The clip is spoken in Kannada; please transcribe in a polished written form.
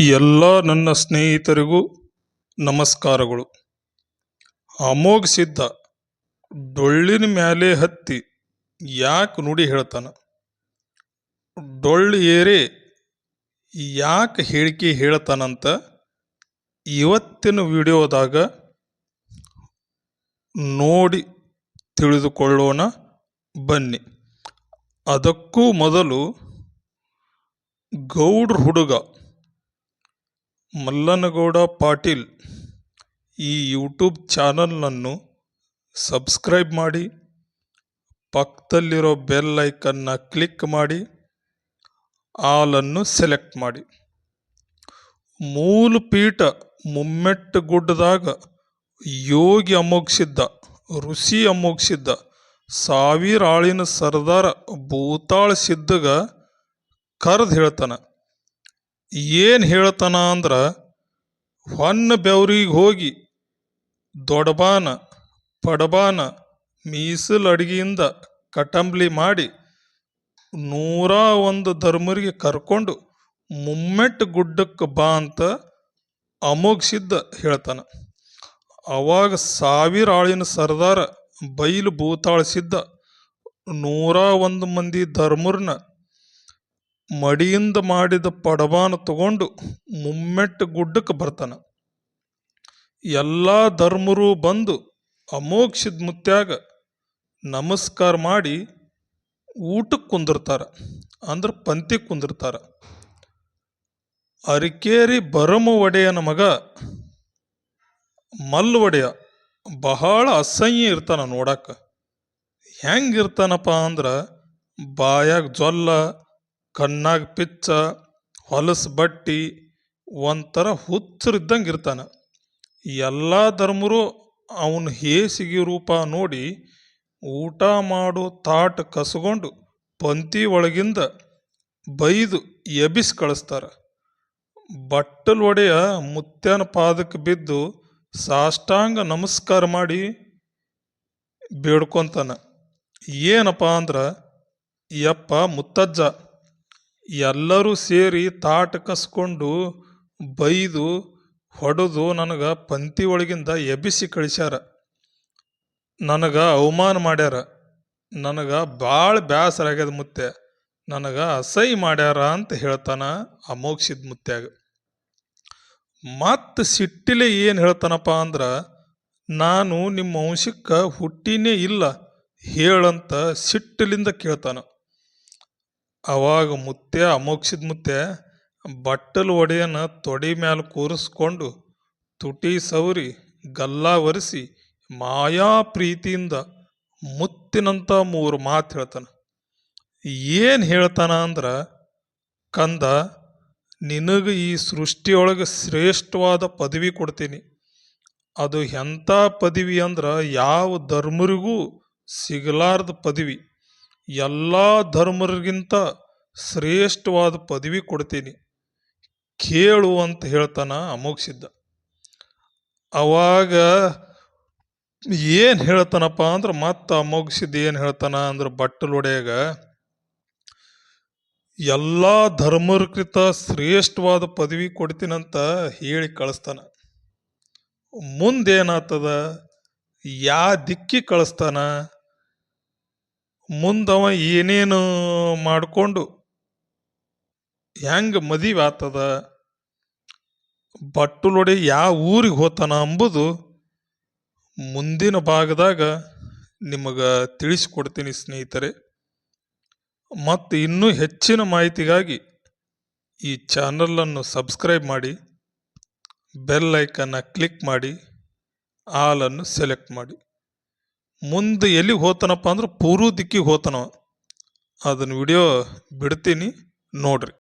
ಎಲ್ಲ ನನ್ನ ಸ್ನೇಹಿತರಿಗೂ ನಮಸ್ಕಾರಗಳು. ಅಮೋಘ ಸಿದ್ಧ ಡೊಳ್ಳಿನ ಮ್ಯಾಲೆ ಹತ್ತಿ ಯಾಕೆ ನುಡಿ ಹೇಳ್ತಾನ, ಡೊಳ್ಳು ಏರಿ ಯಾಕೆ ಹೇಳಿಕೆ ಹೇಳ್ತಾನಂತ ಇವತ್ತಿನ ವಿಡಿಯೋದಾಗ ನೋಡಿ ತಿಳಿದುಕೊಳ್ಳೋಣ ಬನ್ನಿ. ಅದಕ್ಕೂ ಮೊದಲು ಗೌಡ್ರ ಹುಡುಗ ಮಲ್ಲನಗೌಡ ಪಾಟೀಲ್ ಈ ಯೂಟ್ಯೂಬ್ ಚಾನಲ್ನನ್ನು ಸಬ್ಸ್ಕ್ರೈಬ್ ಮಾಡಿ, ಪಕ್ಕದಲ್ಲಿರೋ ಬೆಲ್ ಐಕನ್ನ ಕ್ಲಿಕ್ ಮಾಡಿ, ಆಲನ್ನು ಸೆಲೆಕ್ಟ್ ಮಾಡಿ. ಮೂಲಪೀಠ ಮುಮ್ಮೆಟ್ಟಗುಡ್ಡದಾಗ ಯೋಗಿ ಅಮೋಘಸಿದ್ದ, ಋಷಿ ಅಮೋಘಸಿದ್ದ, ಸಾವಿರ ಆಳಿನ ಸರ್ದಾರ ಭೂತಾಳ ಸಿದ್ಧಗ ಕರೆದು ಹೇಳ್ತಾನ. ಏನು ಹೇಳ್ತಾನ ಅಂದ್ರೆ, ಹೊನ್ನ ಬೆವ್ರಿಗೆ ಹೋಗಿ ದೊಡ್ಡಬಾನ ಪಡಬಾನ ಮೀಸಲು ಅಡಿಗೆಯಿಂದ ಕಟಂಬ್ಲಿ ಮಾಡಿ 101 ಧರ್ಮರಿಗೆ ಕರ್ಕೊಂಡು ಮುಮ್ಮೆಟ್ಟು ಗುಡ್ಡಕ್ಕೆ ಬಾ ಅಂತ ಅಮೋಘಸಿದ್ದ ಹೇಳ್ತಾನ. ಅವಾಗ ಸಾವಿರ ಆಳಿನ ಸರ್ದಾರ ಬೈಲು ಭೂತಾಳಿಸಿದ್ದ 101 ಮಂದಿ ಧರ್ಮರನ್ನ ಮಡಿಯಿಂದ ಮಾಡಿದ ಪಡಬಾನ ತಗೊಂಡು ಮುಮ್ಮೆಟ್ಟು ಗುಡ್ಡಕ್ಕೆ ಬರ್ತಾನ. ಎಲ್ಲ ಧರ್ಮರು ಬಂದು ಅಮೋಘಸಿದ್ದ ಮುತ್ಯಾಗ ನಮಸ್ಕಾರ ಮಾಡಿ ಊಟಕ್ಕೆ ಕುಂದಿರ್ತಾರ, ಅಂದ್ರೆ ಪಂಕ್ತಿ ಕುಂದಿರ್ತಾರ. ಅರಿಕೇರಿ ಭರಮ ಒಡೆಯನ ಮಗ ಮಲ್ಲ ಒಡೆಯ ಬಹಳ ಅಸಹ್ಯ ಇರ್ತಾನ ನೋಡಾಕ. ಹೆಂಗಿರ್ತಾನಪ್ಪ ಅಂದ್ರೆ, ಬಾಯಾಗ ಜೊಲ್ಲ, ಕಣ್ಣಾಗ ಪಿಚ್ಚ, ಹೊಲಸು ಬಟ್ಟಿ, ಒಂಥರ ಹುಚ್ಚರಿದ್ದಂಗೆ ಇರ್ತಾನ. ಎಲ್ಲ ಧರ್ಮರು ಅವನ ಹೇಸಿಗೆ ರೂಪ ನೋಡಿ ಊಟ ಮಾಡೋ ತಾಟ ಕಸ್ಕೊಂಡು ಪಂಕ್ತಿ ಒಳಗಿಂದ ಬೈದು ಎಬಿಸಿ ಕಳಿಸ್ತಾರ. ಬಟ್ಟಲ್ ಒಡೆಯ ಮುತ್ಯನ ಪಾದಕ್ಕೆ ಬಿದ್ದು ಸಾಷ್ಟಾಂಗ ನಮಸ್ಕಾರ ಮಾಡಿ ಬೇಡ್ಕೊಂತಾನ. ಏನಪ್ಪ ಅಂದ್ರೆ, ಯಪ್ಪ ಮುತ್ತಜ್ಜ, ಎಲ್ಲರೂ ಸೇರಿ ತಾಟ ಕಸ್ಕೊಂಡು ಬೈದು ಹೊಡೆದು ನನಗೆ ಪಂಕ್ತಿ ಒಳಗಿಂದ ಎಬಿಸಿ ಕಳಿಸ್ಯಾರ, ನನಗೆ ಅವಮಾನ ಮಾಡ್ಯಾರ, ನನಗೆ ಭಾಳ ಬೇಸರ ಆಗ್ಯದ ಮುತ್ಯ, ನನಗೆ ಅಸಹ್ಯ ಮಾಡ್ಯಾರ ಅಂತ ಹೇಳ್ತಾನ ಅಮೋಘಸಿದ್ದ ಮುತ್ಯಾಗ. ಮತ್ತು ಸಿಟ್ಟಿಲೆ ಏನು ಹೇಳ್ತಾನಪ್ಪ ಅಂದ್ರೆ, ನಾನು ನಿಮ್ಮ ವಂಶಕ್ಕೆ ಹುಟ್ಟಿನೇ ಇಲ್ಲ ಹೇಳಂತ ಸಿಟ್ಟಿಲಿಂದ ಕೇಳ್ತಾನ. ಅವಾಗ ಅಮೋಘಸಿದ್ದ ಮುತ್ಯ ಬಟ್ಟಲು ಒಡೆಯನ ತೊಡೆ ಮ್ಯಾಲ ಕೂರಿಸ್ಕೊಂಡು ತುಟಿ ಸವರಿ ಗಲ್ಲ ಒರೆಸಿ ಮಾಯಾ ಪ್ರೀತಿಯಿಂದ ಮುತ್ತಿನಂತ 3 ಮಾತು ಹೇಳ್ತಾನ. ಏನು ಹೇಳ್ತಾನ ಅಂದ್ರೆ, ಕಂದ, ನಿನಗೆ ಈ ಸೃಷ್ಟಿಯೊಳಗೆ ಶ್ರೇಷ್ಠವಾದ ಪದವಿ ಕೊಡ್ತೀನಿ. ಅದು ಎಂಥ ಪದವಿ ಅಂದ್ರೆ ಯಾವ ಧರ್ಮರಿಗೂ ಸಿಗಲಾರ್ದ ಪದವಿ. ಎಲ್ಲ ಧರ್ಮರಿಗಿಂತ ಶ್ರೇಷ್ಠವಾದ ಪದವಿ ಕೊಡ್ತೀನಿ, ಕೇಳು ಅಂತ ಹೇಳ್ತಾನ ಅಮೋಘಸಿದ್ದ. ಅವಾಗ ಏನು ಹೇಳ್ತಾನಪ್ಪ ಅಂದ್ರೆ, ಮತ್ತೆ ಅಮೋಘಸಿದ್ದ ಏನು ಹೇಳ್ತಾನ ಅಂದ್ರೆ, ಬಟ್ಟಲು ಒಡೆಯಾಗ ಎಲ್ಲ ಧರ್ಮರ್ಕಿಂತ ಶ್ರೇಷ್ಠವಾದ ಪದವಿ ಕೊಡ್ತೀನಂತ ಹೇಳಿ ಕಳಿಸ್ತಾನ. ಮುಂದೇನಾಗ್ತದ, ದಿಕ್ಕಿ ಕಳಿಸ್ತಾನ, ಮುಂದವ ಏನೇನು ಮಾಡಿಕೊಂಡು ಹೆಂಗೆ ಮದುವೆ ಆಗ್ತದ, ಬಟ್ಟಲೊಡೆ ಯಾವ ಊರಿಗೆ ಹೋತಾನ ಅಂಬುದು ಮುಂದಿನ ಭಾಗದಾಗ ನಿಮಗೆ ತಿಳಿಸ್ಕೊಡ್ತೀನಿ ಸ್ನೇಹಿತರೆ. ಮತ್ತು ಇನ್ನೂ ಹೆಚ್ಚಿನ ಮಾಹಿತಿಗಾಗಿ ಈ ಚಾನಲನ್ನು ಸಬ್ಸ್ಕ್ರೈಬ್ ಮಾಡಿ, ಬೆಲ್ ಐಕನ್ನ ಕ್ಲಿಕ್ ಮಾಡಿ, ಆಲನ್ನು ಸೆಲೆಕ್ಟ್ ಮಾಡಿ. ಮುಂದೆ ಎಲ್ಲಿಗೆ ಹೋತಾನಪ್ಪ ಅಂದ್ರೆ ಪೂರ್ವ ದಿಕ್ಕಿಗೆ ಹೋತಾನವ. ಅದನ್ನು ವಿಡಿಯೋ ಬಿಡ್ತೀನಿ, ನೋಡ್ರಿ.